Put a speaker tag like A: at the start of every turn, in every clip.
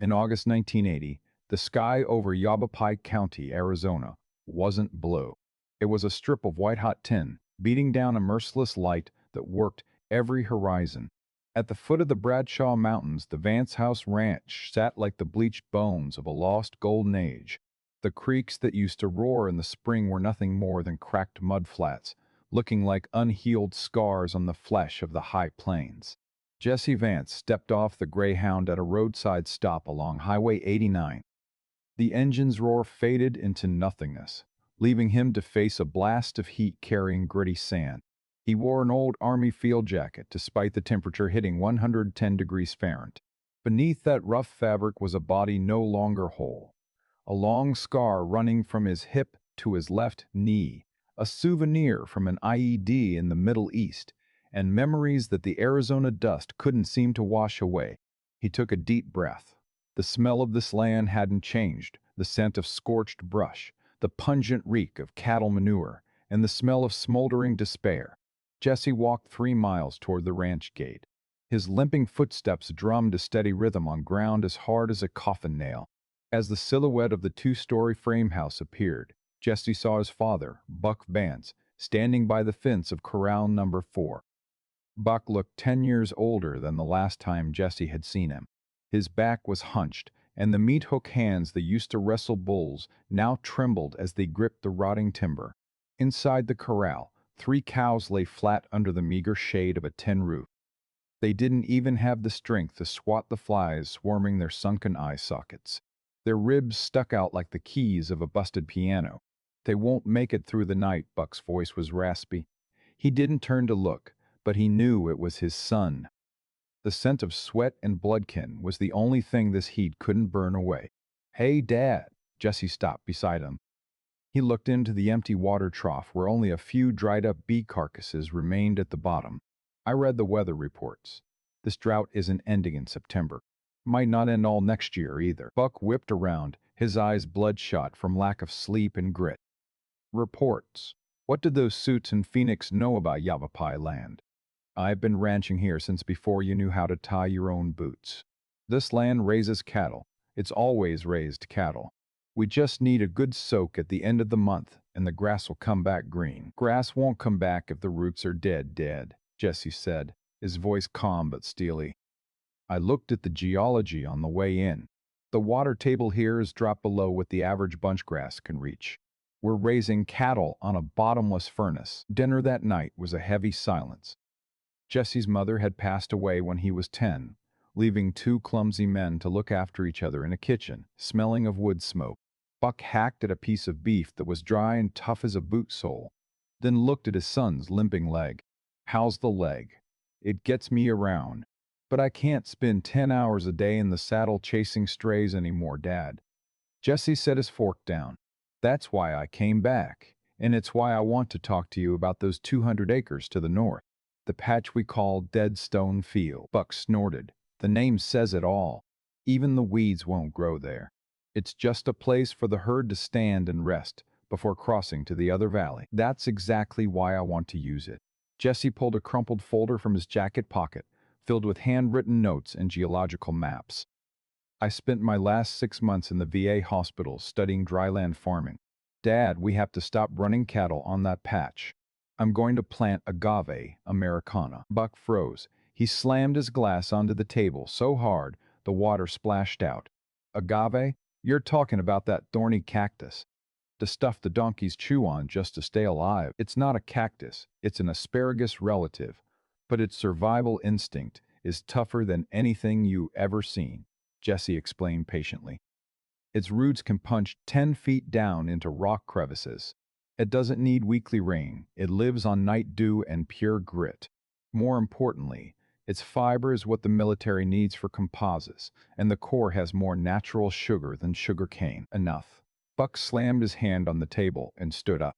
A: In August 1980, the sky over Yavapai County, Arizona, wasn't blue. It was a strip of white-hot tin, beating down a merciless light that worked every horizon. At the foot of the Bradshaw Mountains, the Vance House Ranch sat like the bleached bones of a lost golden age. The creeks that used to roar in the spring were nothing more than cracked mudflats, looking like unhealed scars on the flesh of the high plains. Jesse Vance stepped off the Greyhound at a roadside stop along Highway 89. The engine's roar faded into nothingness, leaving him to face a blast of heat carrying gritty sand. He wore an old Army field jacket despite the temperature hitting 110 degrees Fahrenheit. Beneath that rough fabric was a body no longer whole, a long scar running from his hip to his left knee, a souvenir from an IED in the Middle East, and memories that the Arizona dust couldn't seem to wash away. He took a deep breath. The smell of this land hadn't changed, the scent of scorched brush, the pungent reek of cattle manure, and the smell of smoldering despair. Jesse walked 3 miles toward the ranch gate. His limping footsteps drummed a steady rhythm on ground as hard as a coffin nail. As the silhouette of the two-story frame house appeared, Jesse saw his father, Buck Vance, standing by the fence of corral number 4. Buck looked 10 years older than the last time Jesse had seen him. His back was hunched, and the meat-hook hands that used to wrestle bulls now trembled as they gripped the rotting timber. Inside the corral, 3 cows lay flat under the meager shade of a tin roof. They didn't even have the strength to swat the flies swarming their sunken eye sockets. Their ribs stuck out like the keys of a busted piano. "They won't make it through the night," Buck's voice was raspy. He didn't turn to look, but he knew it was his son. The scent of sweat and bloodkin was the only thing this heat couldn't burn away. "Hey, Dad!" Jesse stopped beside him. He looked into the empty water trough where only a few dried-up bee carcasses remained at the bottom. "I read the weather reports. This drought isn't ending in September. Might not end all next year either." Buck whipped around, his eyes bloodshot from lack of sleep and grit. "Reports? What did those suits in Phoenix know about Yavapai land? I've been ranching here since before you knew how to tie your own boots. This land raises cattle. It's always raised cattle. We just need a good soak at the end of the month, and the grass will come back green." "Grass won't come back if the roots are dead," Jesse said, his voice calm but steely. "I looked at the geology on the way in. The water table here has dropped below what the average bunchgrass can reach. We're raising cattle on a bottomless furnace." Dinner that night was a heavy silence. Jesse's mother had passed away when he was 10, leaving 2 clumsy men to look after each other in a kitchen, smelling of wood smoke. Buck hacked at a piece of beef that was dry and tough as a boot sole, then looked at his son's limping leg. "How's the leg?" "It gets me around. But I can't spend 10 hours a day in the saddle chasing strays anymore, Dad." Jesse set his fork down. "That's why I came back, and it's why I want to talk to you about those 200 acres to the north. The patch we call Dead Stone Field." Buck snorted. "The name says it all. Even the weeds won't grow there. It's just a place for the herd to stand and rest before crossing to the other valley. That's exactly why I want to use it." Jesse pulled a crumpled folder from his jacket pocket, filled with handwritten notes and geological maps. "I spent my last 6 months in the VA hospital studying dryland farming. Dad, we have to stop running cattle on that patch. I'm going to plant Agave Americana." Buck froze. He slammed his glass onto the table so hard the water splashed out. "Agave? You're talking about that thorny cactus. The stuff the donkeys chew on just to stay alive. It's not a cactus, it's an asparagus relative, but its survival instinct is tougher than anything you ever seen," Jesse explained patiently. "Its roots can punch 10 feet down into rock crevices. It doesn't need weekly rain. It lives on night dew and pure grit. More importantly, its fiber is what the military needs for composites, and the core has more natural sugar than sugar cane." "Enough." Buck slammed his hand on the table and stood up.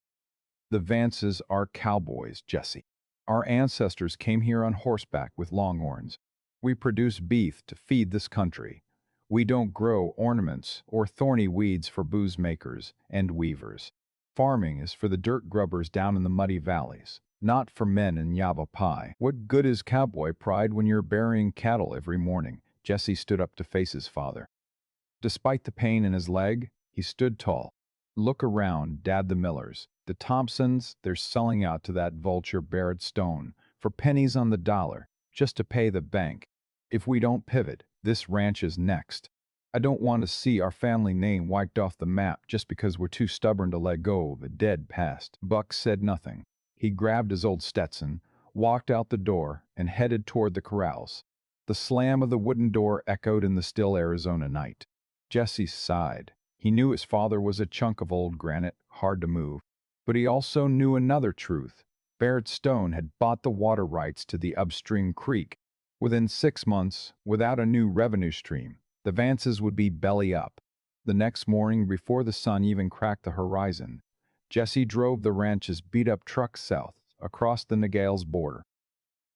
A: "The Vances are cowboys, Jesse. Our ancestors came here on horseback with longhorns. We produce beef to feed this country. We don't grow ornaments or thorny weeds for booze makers and weavers. Farming is for the dirt grubbers down in the muddy valleys, not for men in Yavapai. What good is cowboy pride when you're burying cattle every morning?" Jesse stood up to face his father. Despite the pain in his leg, he stood tall. Look around, Dad, the Millers, the Thompsons, they're selling out to that vulture Barrett Stone for pennies on the dollar, just to pay the bank. If we don't pivot, this ranch is next. I don't want to see our family name wiped off the map just because we're too stubborn to let go of a dead past. Buck said nothing. He grabbed his old Stetson, walked out the door, and headed toward the corrals. The slam of the wooden door echoed in the still Arizona night. Jesse sighed. He knew his father was a chunk of old granite, hard to move. But he also knew another truth. Barrett Stone had bought the water rights to the upstream creek. Within 6 months, without a new revenue stream, the Vances would be belly up. The next morning, before the sun even cracked the horizon, Jesse drove the ranch's beat-up truck south, across the Nogales border.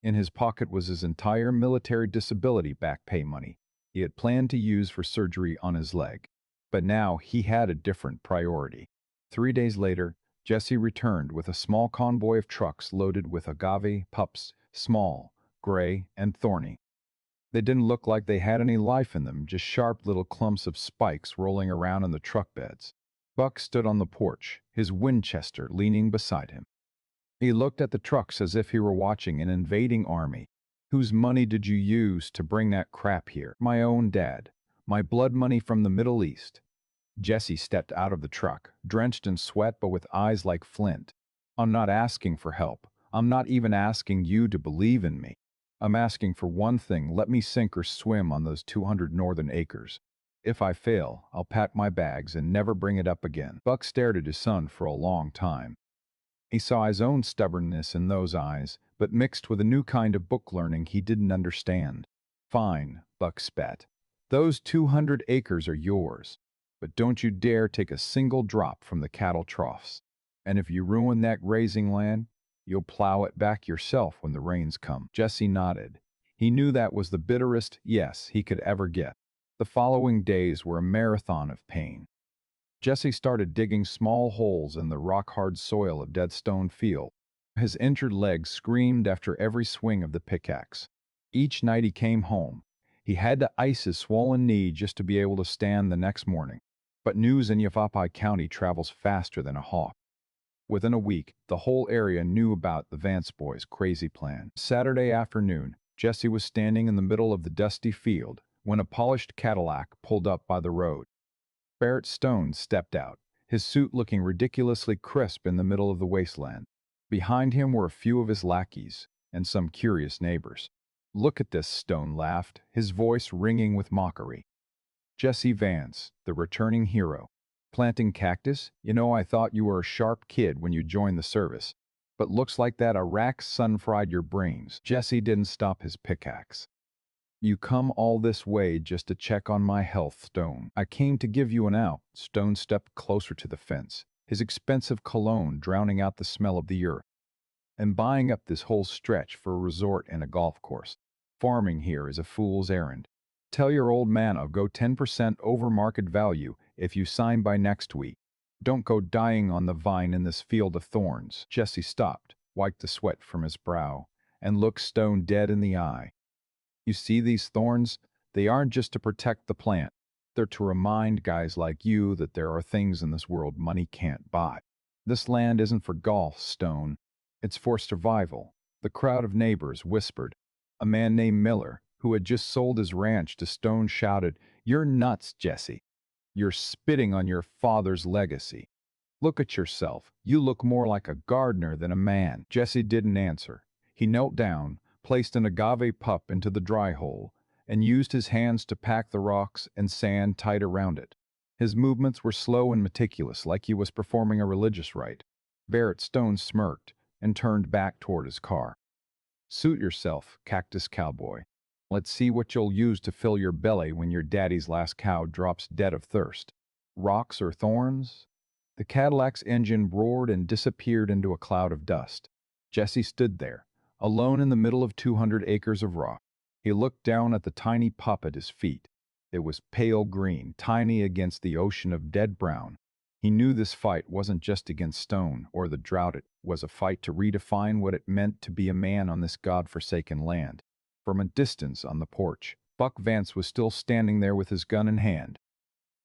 A: In his pocket was his entire military disability back pay money he had planned to use for surgery on his leg. But now he had a different priority. 3 days later, Jesse returned with a small convoy of trucks loaded with agave pups, small, gray, and thorny. They didn't look like they had any life in them, just sharp little clumps of spikes rolling around in the truck beds. Buck stood on the porch, his Winchester leaning beside him. He looked at the trucks as if he were watching an invading army. Whose money did you use to bring that crap here? My own dad. My blood money from the Middle East. Jesse stepped out of the truck, drenched in sweat but with eyes like flint. I'm not asking for help. I'm not even asking you to believe in me. I'm asking for one thing: let me sink or swim on those 200 northern acres. If I fail, I'll pack my bags and never bring it up again. Buck stared at his son for a long time. He saw his own stubbornness in those eyes, but mixed with a new kind of book learning he didn't understand. Fine, Buck spat. Those 200 acres are yours, but don't you dare take a single drop from the cattle troughs. And if you ruin that grazing land, you'll plow it back yourself when the rains come. Jesse nodded. He knew that was the bitterest yes he could ever get. The following days were a marathon of pain. Jesse started digging small holes in the rock-hard soil of Dead Stone Field. His injured legs screamed after every swing of the pickaxe. Each night he came home, he had to ice his swollen knee just to be able to stand the next morning. But news in Yavapai County travels faster than a hawk. Within a week, the whole area knew about the Vance boys' crazy plan. Saturday afternoon, Jesse was standing in the middle of the dusty field when a polished Cadillac pulled up by the road. Barrett Stone stepped out, his suit looking ridiculously crisp in the middle of the wasteland. Behind him were a few of his lackeys and some curious neighbors. Look at this, Stone laughed, his voice ringing with mockery. Jesse Vance, the returning hero. Planting cactus? You know, I thought you were a sharp kid when you joined the service. But looks like that Iraq sun fried your brains. Jesse didn't stop his pickaxe. You come all this way just to check on my health, Stone. I came to give you an out. Stone stepped closer to the fence, his expensive cologne drowning out the smell of the earth. And buying up this whole stretch for a resort and a golf course. Farming here is a fool's errand. Tell your old man I'll go 10% over market value if you sign by next week. Don't go dying on the vine in this field of thorns. Jesse stopped, wiped the sweat from his brow, and looked Stone dead in the eye. You see these thorns? They aren't just to protect the plant. They're to remind guys like you that there are things in this world money can't buy. This land isn't for golf, Stone. It's for survival. The crowd of neighbors whispered. A man named Miller, who had just sold his ranch to Stone, shouted, "You're nuts, Jesse. You're spitting on your father's legacy. Look at yourself. You look more like a gardener than a man." Jesse didn't answer. He knelt down, placed an agave pup into the dry hole, and used his hands to pack the rocks and sand tight around it. His movements were slow and meticulous, like he was performing a religious rite. Barrett Stone smirked and turned back toward his car. Suit yourself, Cactus Cowboy. Let's see what you'll use to fill your belly when your daddy's last cow drops dead of thirst. Rocks or thorns? The Cadillac's engine roared and disappeared into a cloud of dust. Jesse stood there, alone in the middle of 200 acres of rock. He looked down at the tiny pup at his feet. It was pale green, tiny against the ocean of dead brown. He knew this fight wasn't just against Stone or the drought. It was a fight to redefine what it meant to be a man on this God-forsaken land. From a distance on the porch, Buck Vance was still standing there with his gun in hand.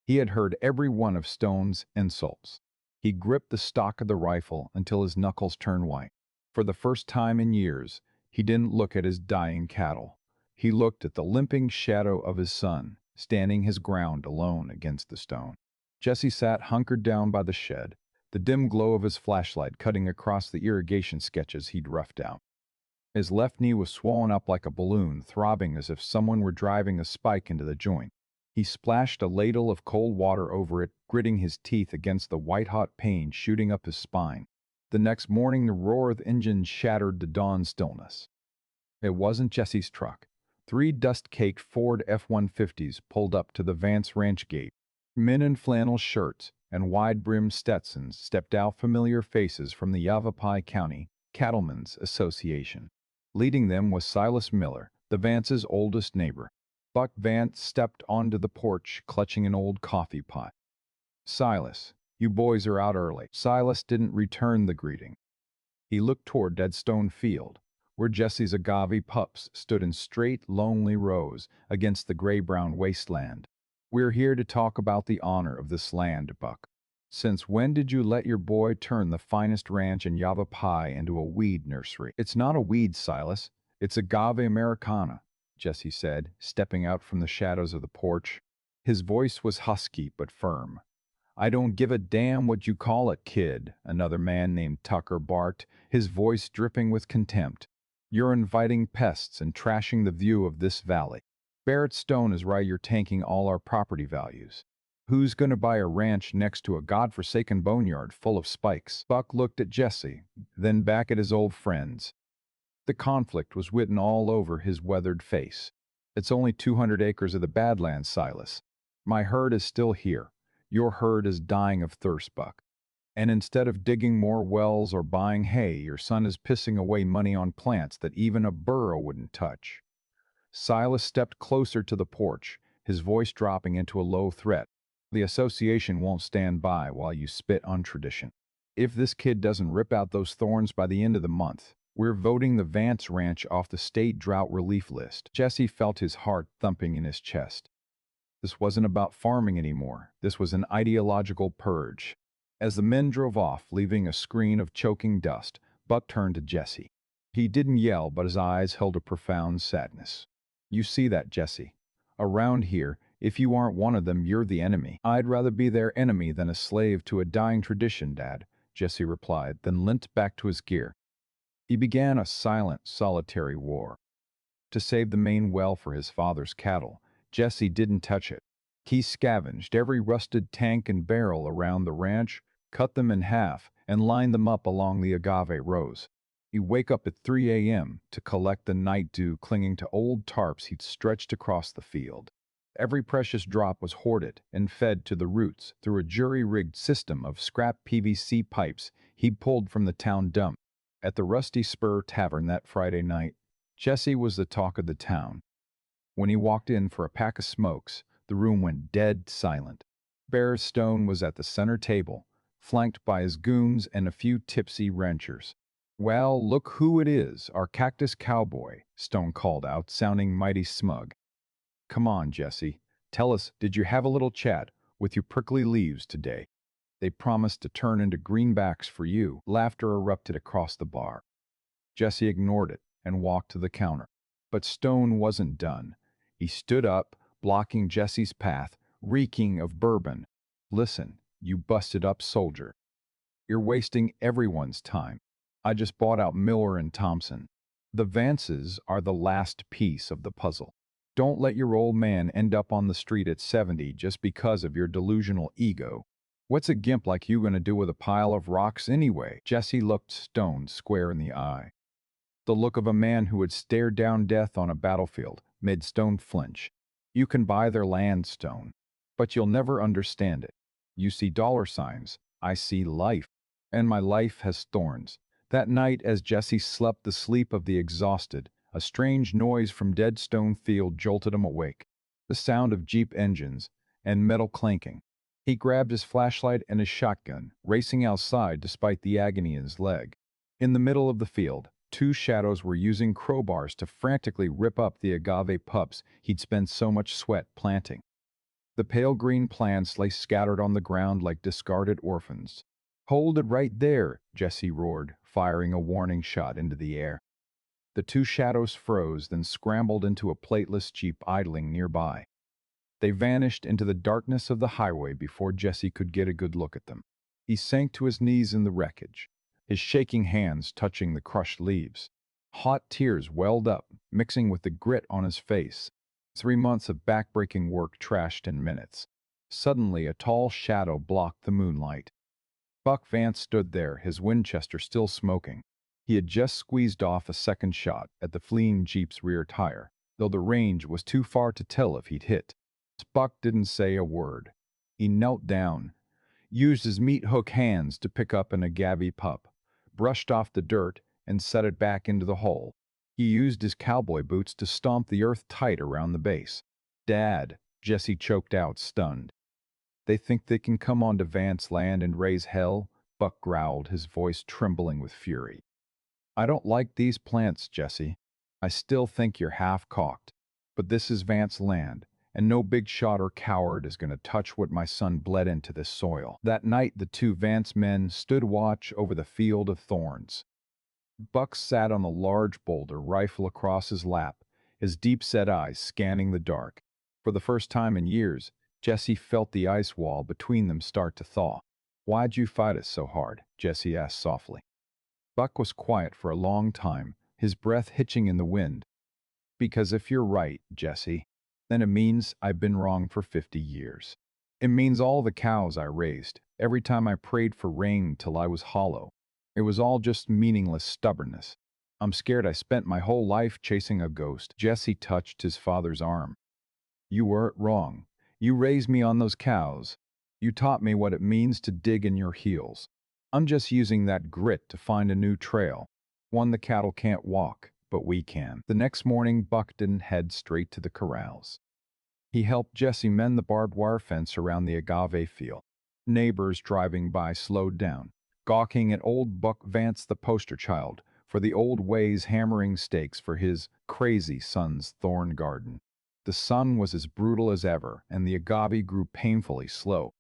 A: He had heard every one of Stone's insults. He gripped the stock of the rifle until his knuckles turned white. For the first time in years, he didn't look at his dying cattle. He looked at the limping shadow of his son, standing his ground alone against the stone. Jesse sat hunkered down by the shed, the dim glow of his flashlight cutting across the irrigation sketches he'd roughed out. His left knee was swollen up like a balloon, throbbing as if someone were driving a spike into the joint. He splashed a ladle of cold water over it, gritting his teeth against the white-hot pain shooting up his spine. The next morning, the roar of the engine shattered the dawn stillness. It wasn't Jesse's truck. 3 dust-caked Ford F-150s pulled up to the Vance Ranch gate. Men in flannel shirts and wide-brimmed Stetsons stepped out, familiar faces from the Yavapai County Cattlemen's Association. Leading them was Silas Miller, the Vance's oldest neighbor. Buck Vance stepped onto the porch, clutching an old coffee pot. "Silas, you boys are out early." Silas didn't return the greeting. He looked toward Deadstone Field, where Jesse's Agave pups stood in straight, lonely rows against the gray-brown wasteland. "We're here to talk about the honor of this land, Buck. Since when did you let your boy turn the finest ranch in Yavapai into a weed nursery?" "It's not a weed, Silas. It's Agave Americana," Jesse said, stepping out from the shadows of the porch. His voice was husky but firm. "I don't give a damn what you call it, kid," another man named Tucker barked, his voice dripping with contempt. "You're inviting pests and trashing the view of this valley. Barrett Stone is right, you're tanking all our property values. Who's gonna buy a ranch next to a godforsaken boneyard full of spikes?" Buck looked at Jesse, then back at his old friends. The conflict was written all over his weathered face. "It's only 200 acres of the Badlands, Silas. My herd is still here. Your herd is dying of thirst, Buck. And instead of digging more wells or buying hay, your son is pissing away money on plants that even a burro wouldn't touch." Silas stepped closer to the porch, his voice dropping into a low threat. "The association won't stand by while you spit on tradition. If this kid doesn't rip out those thorns by the end of the month, we're voting the Vance Ranch off the state drought relief list." Jesse felt his heart thumping in his chest. This wasn't about farming anymore. This was an ideological purge. As the men drove off, leaving a screen of choking dust, Buck turned to Jesse. He didn't yell, but his eyes held a profound sadness. "You see that, Jesse? Around here, if you aren't one of them, you're the enemy." "I'd rather be their enemy than a slave to a dying tradition, Dad," Jesse replied, then limped back to his gear. He began a silent, solitary war. To save the main well for his father's cattle, Jesse didn't touch it. He scavenged every rusted tank and barrel around the ranch, cut them in half, and lined them up along the agave rows. He'd wake up at 3 a.m. to collect the night dew clinging to old tarps he'd stretched across the field. Every precious drop was hoarded and fed to the roots through a jury-rigged system of scrap PVC pipes he'd pulled from the town dump. At the Rusty Spur Tavern that Friday night, Jesse was the talk of the town. When he walked in for a pack of smokes, the room went dead silent. Barrett Stone was at the center table, flanked by his goons and a few tipsy ranchers. "Well, look who it is, our cactus cowboy," Stone called out, sounding mighty smug. "Come on, Jesse. Tell us, did you have a little chat with your prickly leaves today? They promised to turn into greenbacks for you." Laughter erupted across the bar. Jesse ignored it and walked to the counter. But Stone wasn't done. He stood up, blocking Jesse's path, reeking of bourbon. "Listen, you busted-up soldier. You're wasting everyone's time. I just bought out Miller and Thompson. The Vances are the last piece of the puzzle. Don't let your old man end up on the street at 70 just because of your delusional ego. What's a gimp like you gonna do with a pile of rocks anyway?" Jesse looked Stone square in the eye. The look of a man who had stared down death on a battlefield made Stone flinch. "You can buy their land, Stone, but you'll never understand it. You see dollar signs, I see life, and my life has thorns." That night, as Jesse slept the sleep of the exhausted, a strange noise from Deadstone Field jolted him awake. The sound of Jeep engines and metal clanking. He grabbed his flashlight and his shotgun, racing outside despite the agony in his leg. In the middle of the field, 2 shadows were using crowbars to frantically rip up the agave pups he'd spent so much sweat planting. The pale green plants lay scattered on the ground like discarded orphans. "Hold it right there," Jesse roared, firing a warning shot into the air. The two shadows froze, then scrambled into a plateless jeep idling nearby. They vanished into the darkness of the highway before Jesse could get a good look at them. He sank to his knees in the wreckage, his shaking hands touching the crushed leaves. Hot tears welled up, mixing with the grit on his face. 3 months of backbreaking work trashed in minutes. Suddenly, a tall shadow blocked the moonlight. Buck Vance stood there, his Winchester still smoking. He had just squeezed off a second shot at the fleeing Jeep's rear tire, though the range was too far to tell if he'd hit. Buck didn't say a word. He knelt down, used his meat-hook hands to pick up an Agave pup, brushed off the dirt, and set it back into the hole. He used his cowboy boots to stomp the earth tight around the base. "Dad," Jesse choked out, stunned. "They think they can come onto Vance land and raise hell?" Buck growled, his voice trembling with fury. "I don't like these plants, Jesse. I still think you're half-cocked. But this is Vance land, and no big shot or coward is going to touch what my son bled into this soil." That night, the two Vance men stood watch over the field of thorns. Buck sat on a large boulder, rifle across his lap, his deep-set eyes scanning the dark. For the first time in years, Jesse felt the ice wall between them start to thaw. "Why'd you fight us so hard?" Jesse asked softly. Buck was quiet for a long time, his breath hitching in the wind. "Because if you're right, Jesse, then it means I've been wrong for 50 years. It means all the cows I raised, every time I prayed for rain till I was hollow. It was all just meaningless stubbornness. I'm scared I spent my whole life chasing a ghost." Jesse touched his father's arm. "You weren't wrong. You raised me on those cows. You taught me what it means to dig in your heels. I'm just using that grit to find a new trail. One the cattle can't walk, but we can." The next morning, Buck didn't head straight to the corrals. He helped Jesse mend the barbed wire fence around the Agave field. Neighbors driving by slowed down, gawking at old Buck Vance, the poster child for the old ways, hammering stakes for his crazy son's thorn garden. The sun was as brutal as ever, and the Agave grew painfully slow.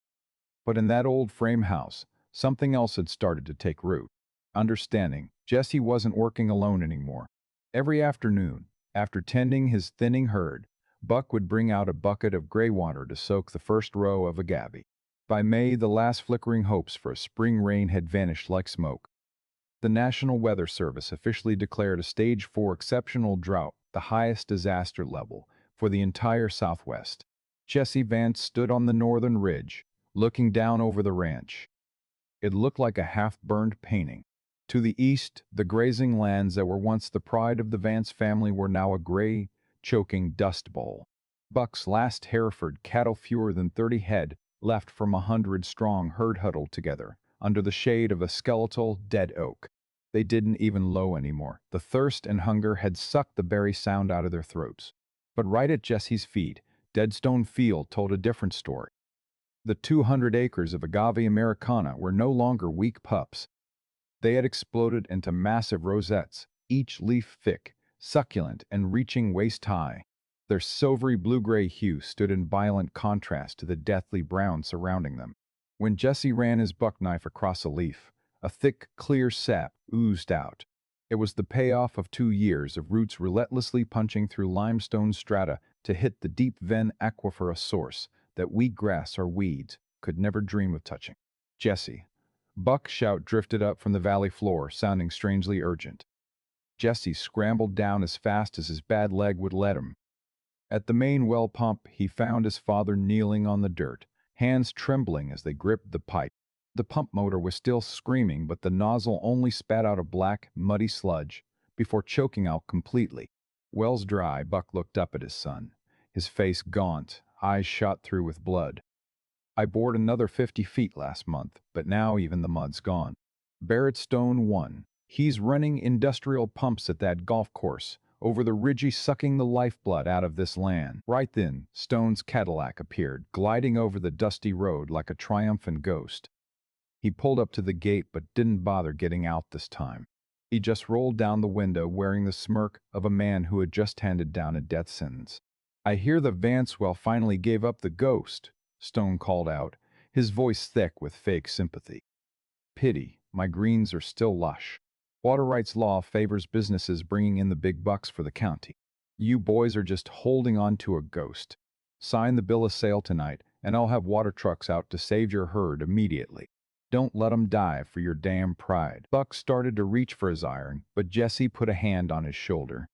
A: But in that old frame house, something else had started to take root. Understanding, Jesse wasn't working alone anymore. Every afternoon, after tending his thinning herd, Buck would bring out a bucket of gray water to soak the first row of Agave. By May, the last flickering hopes for a spring rain had vanished like smoke. The National Weather Service officially declared a Stage 4 exceptional drought, the highest disaster level, for the entire Southwest. Jesse Vance stood on the northern ridge, looking down over the ranch. It looked like a half-burned painting. To the east, the grazing lands that were once the pride of the Vance family were now a gray, choking dust bowl. Buck's last Hereford cattle, fewer than 30 head, left from 100-strong herd huddled together, under the shade of a skeletal, dead oak. They didn't even low anymore. The thirst and hunger had sucked the berry sound out of their throats. But right at Jesse's feet, Deadstone Field told a different story. The 200 acres of Agave Americana were no longer weak pups. They had exploded into massive rosettes, each leaf thick, succulent, and reaching waist-high. Their silvery blue-gray hue stood in violent contrast to the deathly brown surrounding them. When Jesse ran his buck knife across a leaf, a thick, clear sap oozed out. It was the payoff of 2 years of roots relentlessly punching through limestone strata to hit the deep vein aquifer, a source that wheatgrass or weeds could never dream of touching. "Jesse!" Buck's shout drifted up from the valley floor, sounding strangely urgent. Jesse scrambled down as fast as his bad leg would let him. At the main well pump, he found his father kneeling on the dirt, hands trembling as they gripped the pipe. The pump motor was still screaming, but the nozzle only spat out a black, muddy sludge before choking out completely. Wells dry, Buck looked up at his son, his face gaunt, eyes shot through with blood. "I bored another 50 feet last month, but now even the mud's gone." Barrett Stone won. "He's running industrial pumps at that golf course, over the ridgy, sucking the lifeblood out of this land." Right then, Stone's Cadillac appeared, gliding over the dusty road like a triumphant ghost. He pulled up to the gate but didn't bother getting out this time. He just rolled down the window wearing the smirk of a man who had just handed down a death sentence. I hear the Vancewell finally gave up the ghost, Stone called out, his voice thick with fake sympathy. Pity, my greens are still lush. Water rights law favors businesses bringing in the big bucks for the county. You boys are just holding on to a ghost. Sign the bill of sale tonight, and I'll have water trucks out to save your herd immediately. Don't let 'em die for your damn pride. Buck started to reach for his iron, but Jesse put a hand on his shoulder.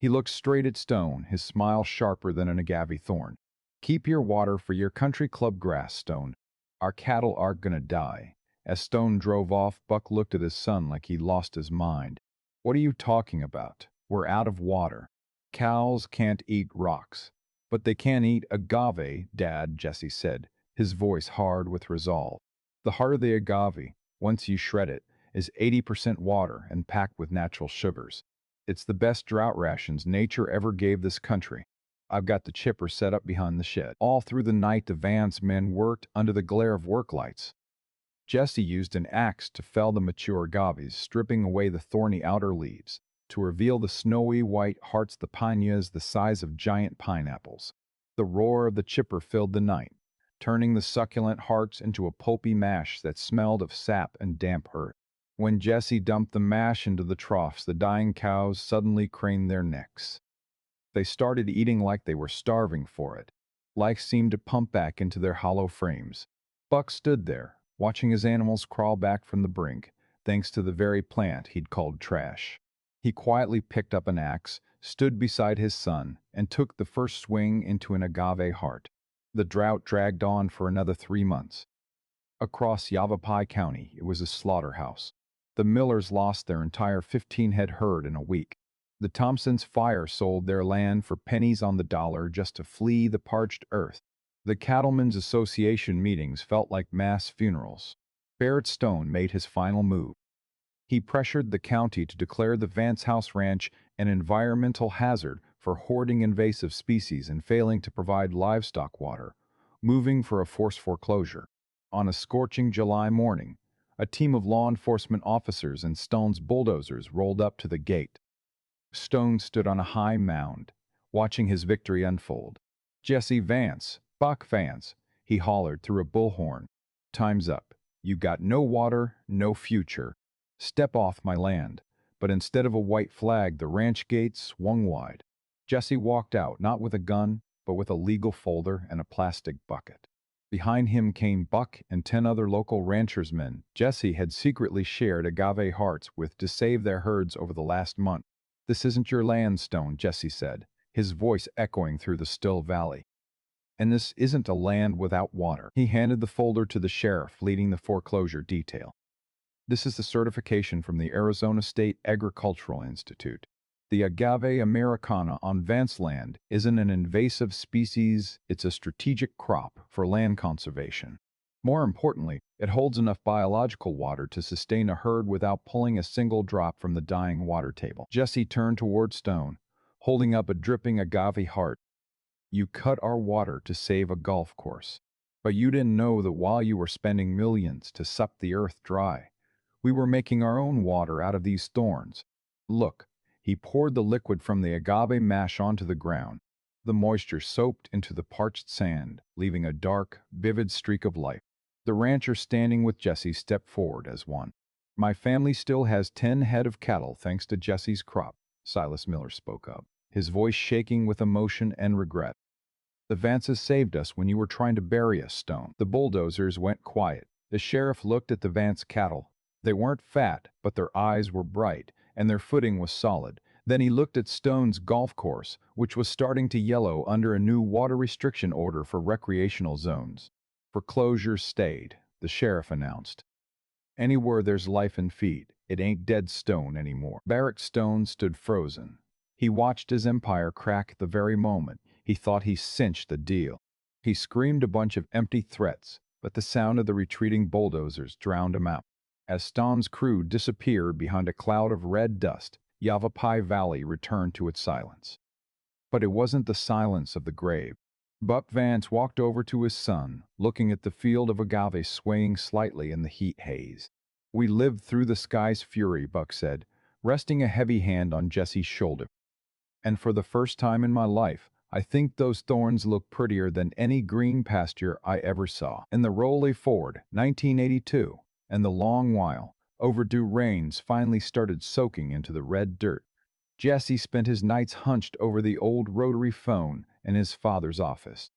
A: He looked straight at Stone, his smile sharper than an agave thorn. Keep your water for your country club grass, Stone. Our cattle aren't gonna die. As Stone drove off, Buck looked at his son like he lost his mind. What are you talking about? We're out of water. Cows can't eat rocks. But they can eat agave, Dad, Jesse said, his voice hard with resolve. The heart of the agave, once you shred it, is 80% water and packed with natural sugars. It's the best drought rations nature ever gave this country. I've got the chipper set up behind the shed. All through the night the Vance men worked under the glare of work lights. Jesse used an axe to fell the mature agaves, stripping away the thorny outer leaves, to reveal the snowy white hearts, the piñas the size of giant pineapples. The roar of the chipper filled the night, turning the succulent hearts into a pulpy mash that smelled of sap and damp earth. When Jesse dumped the mash into the troughs, the dying cows suddenly craned their necks. They started eating like they were starving for it. Life seemed to pump back into their hollow frames. Buck stood there, watching his animals crawl back from the brink, thanks to the very plant he'd called trash. He quietly picked up an axe, stood beside his son, and took the first swing into an agave heart. The drought dragged on for another 3 months. Across Yavapai County, it was a slaughterhouse. The Millers lost their entire 15-head herd in a week. The Thompsons' fire sold their land for pennies on the dollar just to flee the parched earth. The Cattlemen's Association meetings felt like mass funerals. Barrett Stone made his final move. He pressured the county to declare the Vance House Ranch an environmental hazard for hoarding invasive species and failing to provide livestock water, moving for a forced foreclosure. On a scorching July morning, a team of law enforcement officers and Stone's bulldozers rolled up to the gate. Stone stood on a high mound, watching his victory unfold. "Jesse Vance, Buck Vance," he hollered through a bullhorn. "Time's up. You got no water, no future. Step off my land." But instead of a white flag, the ranch gates swung wide. Jesse walked out, not with a gun, but with a legal folder and a plastic bucket. Behind him came Buck and 10 other local ranchers' men Jesse had secretly shared agave hearts with to save their herds over the last month. "This isn't your land, Stone," Jesse said, his voice echoing through the still valley. "And this isn't a land without water." He handed the folder to the sheriff leading the foreclosure detail. "This is the certification from the Arizona State Agricultural Institute. The Agave Americana on Vance land isn't an invasive species, it's a strategic crop for land conservation. More importantly, it holds enough biological water to sustain a herd without pulling a single drop from the dying water table." Jesse turned toward Stone, holding up a dripping agave heart. "You cut our water to save a golf course. But you didn't know that while you were spending millions to suck the earth dry, we were making our own water out of these thorns. Look." He poured the liquid from the agave mash onto the ground. The moisture soaked into the parched sand, leaving a dark, vivid streak of life. The rancher standing with Jesse stepped forward as one. "My family still has 10 head of cattle thanks to Jesse's crop," Silas Miller spoke up, his voice shaking with emotion and regret. "The Vances saved us when you were trying to bury us, Stone." The bulldozers went quiet. The sheriff looked at the Vance cattle. They weren't fat, but their eyes were bright, and their footing was solid. Then he looked at Stone's golf course, which was starting to yellow under a new water restriction order for recreational zones. "Foreclosures stayed," the sheriff announced. "Anywhere there's life and feed, it ain't dead stone anymore." Barrack Stone stood frozen. He watched his empire crack at the very moment he thought he cinched the deal. He screamed a bunch of empty threats, but the sound of the retreating bulldozers drowned him out. As Stone's crew disappeared behind a cloud of red dust, Yavapai Valley returned to its silence. But it wasn't the silence of the grave. Buck Vance walked over to his son, looking at the field of agave swaying slightly in the heat haze. "We lived through the sky's fury," Buck said, resting a heavy hand on Jesse's shoulder. "And for the first time in my life, I think those thorns look prettier than any green pasture I ever saw. In the Rolly Ford, 1982, and the long while, overdue rains finally started soaking into the red dirt. Jesse spent his nights hunched over the old rotary phone in his father's office.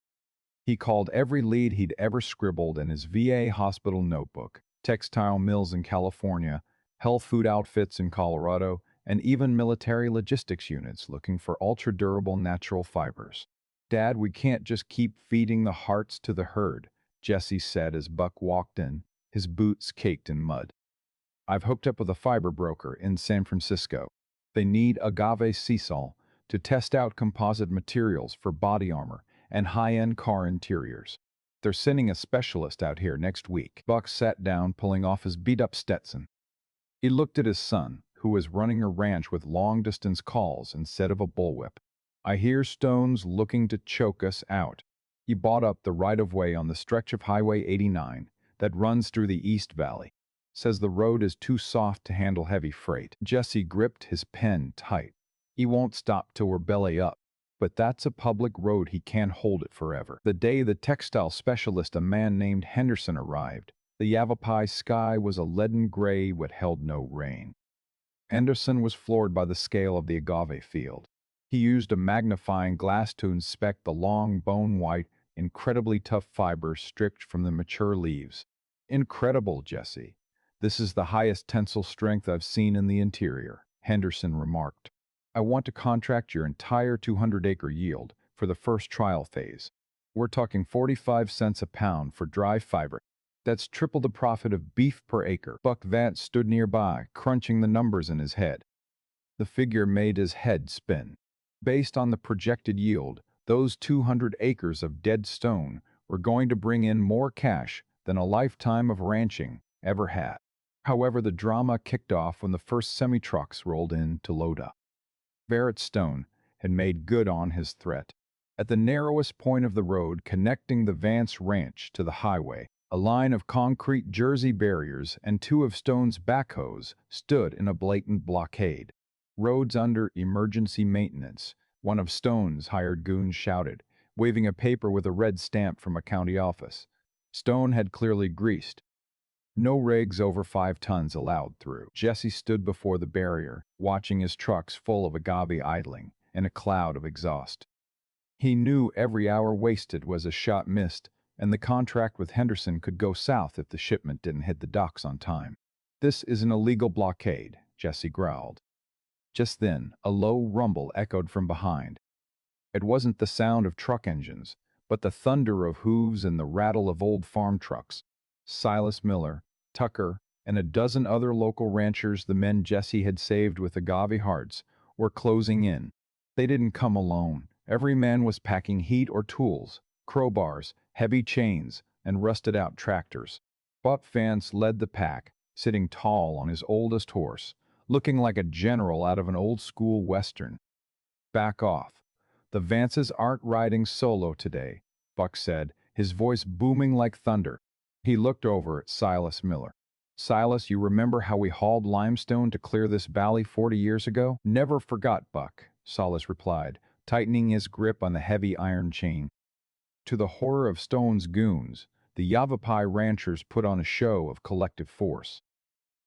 A: He called every lead he'd ever scribbled in his VA hospital notebook, textile mills in California, health food outfits in Colorado, and even military logistics units looking for ultra-durable natural fibers. Dad, we can't just keep feeding the hearts to the herd, Jesse said as Buck walked in, his boots caked in mud. I've hooked up with a fiber broker in San Francisco. They need agave sisal to test out composite materials for body armor and high-end car interiors. They're sending a specialist out here next week. Buck sat down, pulling off his beat-up Stetson. He looked at his son, who was running a ranch with long-distance calls instead of a bullwhip. I hear Stone's looking to choke us out. He bought up the right-of-way on the stretch of Highway 89 that runs through the East Valley. Says the road is too soft to handle heavy freight. Jesse gripped his pen tight. He won't stop till we're belly up. But that's a public road, he can't hold it forever. The day the textile specialist, a man named Henderson, arrived, the Yavapai sky was a leaden gray but held no rain. Henderson was floored by the scale of the agave field. He used a magnifying glass to inspect the long, bone-white, incredibly tough fibers stripped from the mature leaves. Incredible, Jesse. This is the highest tensile strength I've seen in the interior, Henderson remarked. I want to contract your entire 200-acre yield for the first trial phase. We're talking 45 cents a pound for dry fiber. That's triple the profit of beef per acre. Buck Vance stood nearby, crunching the numbers in his head. The figure made his head spin. Based on the projected yield, those 200 acres of dead stone were going to bring in more cash than a lifetime of ranching ever had. However, the drama kicked off when the first semi-trucks rolled in to load up. Barrett Stone had made good on his threat. At the narrowest point of the road connecting the Vance Ranch to the highway, a line of concrete Jersey barriers and two of Stone's backhoes stood in a blatant blockade. Roads under emergency maintenance, one of Stone's hired goons shouted, waving a paper with a red stamp from a county office. Stone had clearly greased. No rigs over 5 tons allowed through. Jesse stood before the barrier, watching his trucks full of agave idling in a cloud of exhaust. He knew every hour wasted was a shot missed, and the contract with Henderson could go south if the shipment didn't hit the docks on time. This is an illegal blockade, Jesse growled. Just then, a low rumble echoed from behind. It wasn't the sound of truck engines, but the thunder of hooves and the rattle of old farm trucks. Silas Miller, Tucker, and a dozen other local ranchers, the men Jesse had saved with agave hearts, were closing in. They didn't come alone. Every man was packing heat or tools, crowbars, heavy chains, and rusted-out tractors. Buck Vance led the pack, sitting tall on his oldest horse, looking like a general out of an old-school western. Back off. The Vances aren't riding solo today, Buck said, his voice booming like thunder. He looked over at Silas Miller. Silas, you remember how we hauled limestone to clear this valley 40 years ago? Never forgot, Buck, Silas replied, tightening his grip on the heavy iron chain. To the horror of Stone's goons, the Yavapai ranchers put on a show of collective force.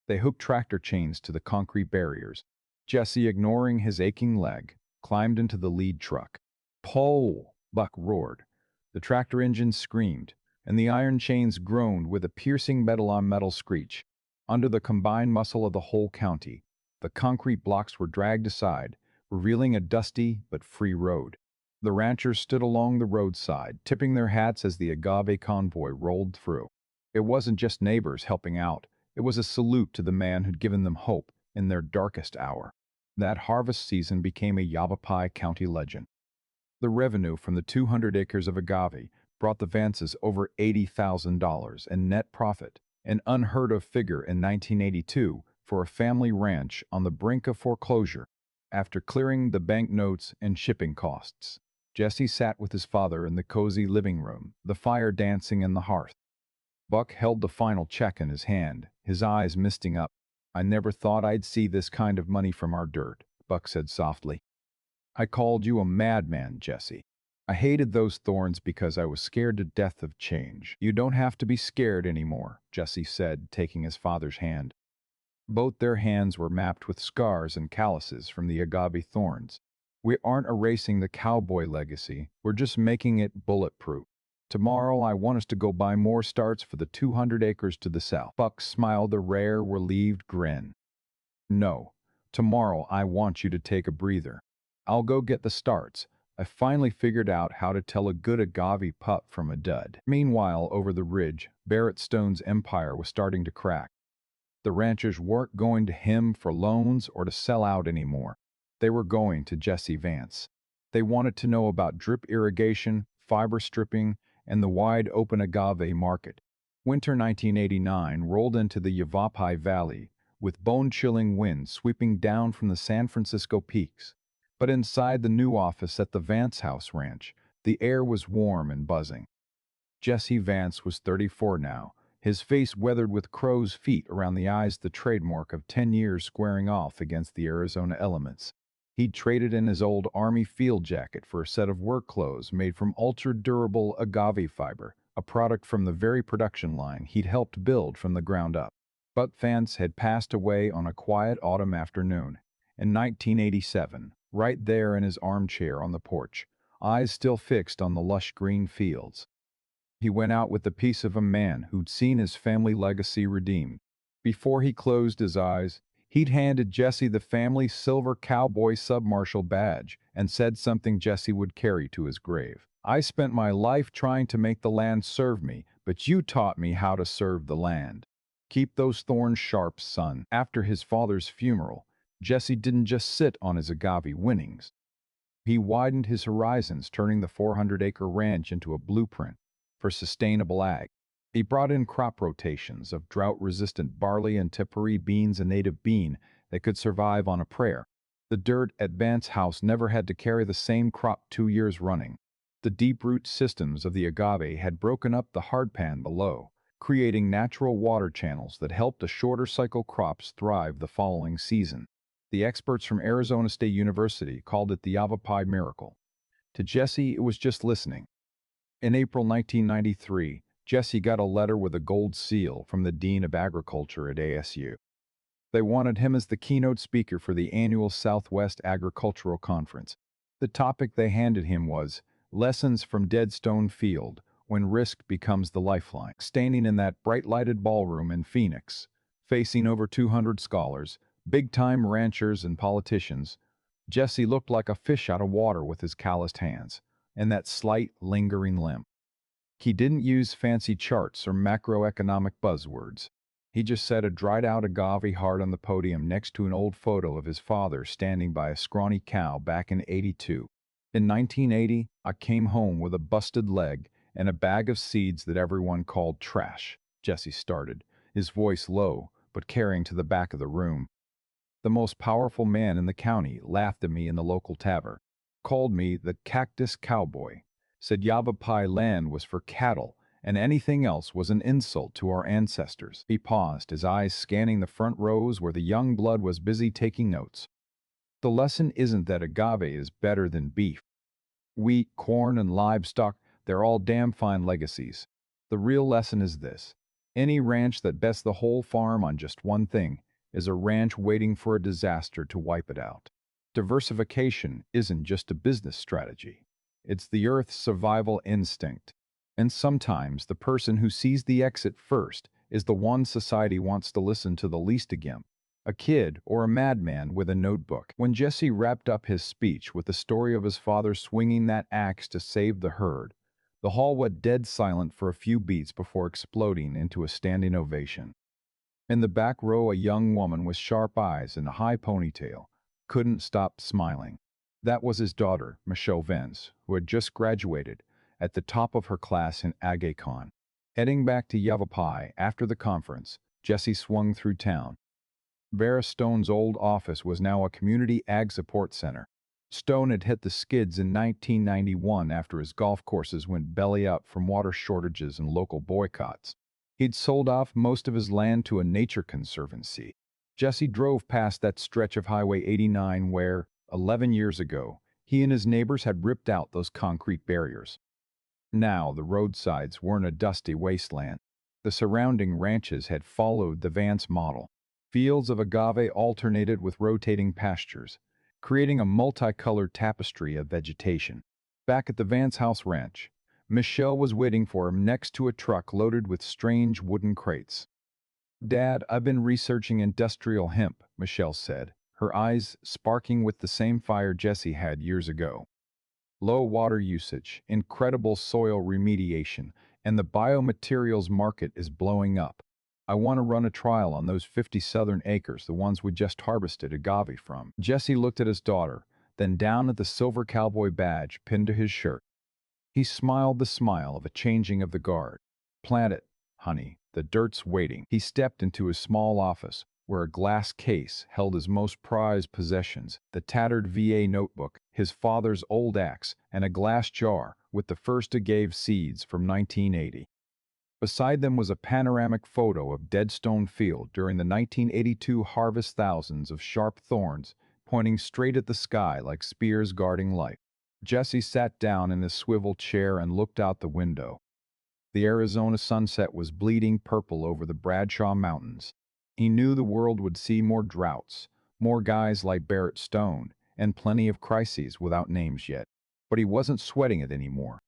A: They hooked tractor chains to the concrete barriers. Jesse, ignoring his aching leg, climbed into the lead truck. Pull! Buck roared. The tractor engine screamed, and the iron chains groaned with a piercing metal-on-metal screech. Under the combined muscle of the whole county, the concrete blocks were dragged aside, revealing a dusty but free road. The ranchers stood along the roadside, tipping their hats as the agave convoy rolled through. It wasn't just neighbors helping out. It was a salute to the man who'd given them hope in their darkest hour. That harvest season became a Yavapai County legend. The revenue from the 200 acres of agave brought the Vances over $80,000 in net profit, an unheard-of figure in 1982 for a family ranch on the brink of foreclosure. After clearing the bank notes and shipping costs, Jesse sat with his father in the cozy living room, the fire dancing in the hearth. Buck held the final check in his hand, his eyes misting up. I never thought I'd see this kind of money from our dirt, Buck said softly. I called you a madman, Jesse. I hated those thorns because I was scared to death of change. You don't have to be scared anymore, Jesse said, taking his father's hand. Both their hands were mapped with scars and calluses from the agave thorns. We aren't erasing the cowboy legacy, we're just making it bulletproof. Tomorrow I want us to go buy more starts for the 200 acres to the south. Buck smiled a rare, relieved grin. No, tomorrow I want you to take a breather. I'll go get the starts. I finally figured out how to tell a good agave pup from a dud. Meanwhile, over the ridge, Barrett Stone's empire was starting to crack. The ranchers weren't going to him for loans or to sell out anymore. They were going to Jesse Vance. They wanted to know about drip irrigation, fiber stripping, and the wide open agave market. Winter 1989 rolled into the Yavapai Valley, with bone-chilling winds sweeping down from the San Francisco peaks. But inside the new office at the Vance House Ranch, the air was warm and buzzing. Jesse Vance was 34 now, his face weathered with crow's feet around the eyes, the trademark of 10 years squaring off against the Arizona elements. He'd traded in his old Army field jacket for a set of work clothes made from ultra-durable agave fiber, a product from the very production line he'd helped build from the ground up. But Vance had passed away on a quiet autumn afternoon in 1987, right there in his armchair on the porch, eyes still fixed on the lush green fields. He went out with the peace of a man who'd seen his family legacy redeemed. Before he closed his eyes, he'd handed Jesse the family silver cowboy submarshal badge and said something Jesse would carry to his grave. I spent my life trying to make the land serve me, but you taught me how to serve the land. Keep those thorns sharp, son. After his father's funeral, Jesse didn't just sit on his agave winnings. He widened his horizons, turning the 400-acre ranch into a blueprint for sustainable ag. He brought in crop rotations of drought-resistant barley and tipperary beans, a native bean that could survive on a prayer. The dirt at Vance House never had to carry the same crop 2 years running. The deep-root systems of the agave had broken up the hardpan below, creating natural water channels that helped the shorter-cycle crops thrive the following season. The experts from Arizona State University called it the Yavapai miracle. To Jesse, it was just listening. In April 1993, Jesse got a letter with a gold seal from the Dean of Agriculture at ASU. They wanted him as the keynote speaker for the annual Southwest Agricultural Conference. The topic they handed him was Lessons from Deadstone Field, When Risk Becomes the Lifeline. Standing in that bright-lighted ballroom in Phoenix, facing over 200 scholars, big-time ranchers and politicians, Jesse looked like a fish out of water with his calloused hands and that slight, lingering limp. He didn't use fancy charts or macroeconomic buzzwords. He just set a dried-out agave heart on the podium next to an old photo of his father standing by a scrawny cow back in '82. In 1980, I came home with a busted leg and a bag of seeds that everyone called trash, Jesse started, his voice low but carrying to the back of the room. The most powerful man in the county laughed at me in the local tavern, called me the cactus cowboy, said Yavapai land was for cattle and anything else was an insult to our ancestors. He paused, his eyes scanning the front rows where the young blood was busy taking notes. The lesson isn't that agave is better than beef. Wheat, corn, and livestock, they're all damn fine legacies. The real lesson is this. Any ranch that bets the whole farm on just one thing is a ranch waiting for a disaster to wipe it out. Diversification isn't just a business strategy. It's the Earth's survival instinct. And sometimes the person who sees the exit first is the one society wants to listen to the least again. A kid or a madman with a notebook. When Jesse wrapped up his speech with the story of his father swinging that axe to save the herd, the hall went dead silent for a few beats before exploding into a standing ovation. In the back row, a young woman with sharp eyes and a high ponytail couldn't stop smiling. That was his daughter, Michelle Vance, who had just graduated at the top of her class in Agave. Heading back to Yavapai after the conference, Jesse swung through town. Vera Stone's old office was now a community ag support center. Stone had hit the skids in 1991 after his golf courses went belly up from water shortages and local boycotts. He'd sold off most of his land to a nature conservancy. Jesse drove past that stretch of Highway 89 where, 11 years ago, He and his neighbors had ripped out those concrete barriers. Now the roadsides weren't a dusty wasteland. The surrounding ranches had followed the Vance model. Fields of agave alternated with rotating pastures, creating a multicolored tapestry of vegetation. Back at the Vance House Ranch, Michelle was waiting for him next to a truck loaded with strange wooden crates. "Dad, I've been researching industrial hemp," Michelle said, her eyes sparking with the same fire Jesse had years ago. Low water usage, incredible soil remediation, and the biomaterials market is blowing up. I want to run a trial on those 50 southern acres, the ones we just harvested agave from. Jesse looked at his daughter, then down at the silver cowboy badge pinned to his shirt. He smiled the smile of a changing of the guard. "Plant it, honey. The dirt's waiting." He stepped into his small office, where a glass case held his most prized possessions, the tattered VA notebook, his father's old axe, and a glass jar with the first agave seeds from 1980. Beside them was a panoramic photo of Deadstone Field during the 1982 harvest, thousands of sharp thorns pointing straight at the sky like spears guarding light. Jesse sat down in his swivel chair and looked out the window. The Arizona sunset was bleeding purple over the Bradshaw Mountains. He knew the world would see more droughts, more guys like Barrett Stone, and plenty of crises without names yet. But he wasn't sweating it anymore.